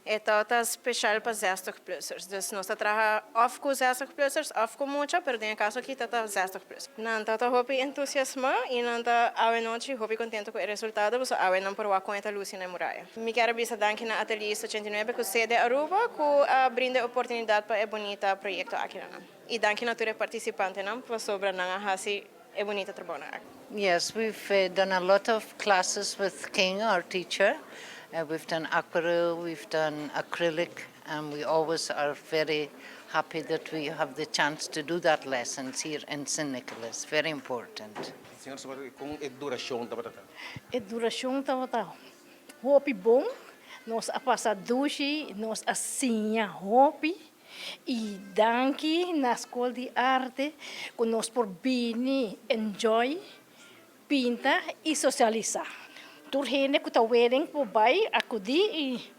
Ito is speciaal para 60-plussers. Dus nós traha of com 60-plussers, of com mucha, pero em caso aqui tá 60-plus. Não tá hopi entusiasma e não tá awe noite hopi contento com o resultado, porque awe não por com esta luz na muralha. Me quero bisa danke na ateliê 189 com sede Aruba, que brinda oportunidade para bonita projeto aqui na. E danke na tua participante não, para sobra na hasi bonita trabalho. Yes, we've done a lot of classes with King, our teacher. We've done aquarelle, we've done acrylic, and we always are very happy that we have the chance to do that lessons here in San Nicolas. Very important. Senhor, com a duração da batata? A duração da batata. Hopi bom, nós a passar duche, nós assim hopi. E danke na Scol di Arte, que nós por bini, enjoy, pinta e socializar. Turhene que tá wedding po bai, ako di e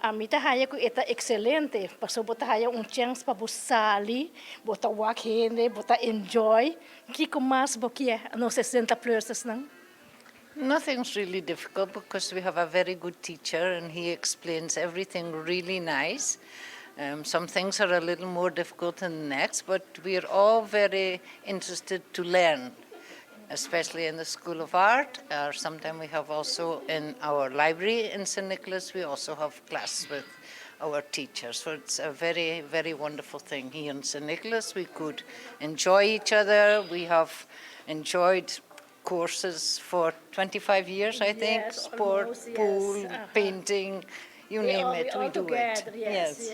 a mita haya ko eta excelente. Paso bota haya chance pa busali, bota wak hene, bota enjoy. Kiko mas bokia, no 60-plussers nang. Nothing's really difficult because we have a very good teacher and he explains everything really nice. Some things are a little more difficult than the next, but we're all very interested to learn, especially in the School of Art, or sometimes we have also in our library in San Nicolas, we also have classes with our teachers. So it's a very, very wonderful thing here in San Nicolas. We could enjoy each other. We have enjoyed courses for 25 years, I think, Yes, sport, almost, yes. pool, painting, you name it, we do it. Yes.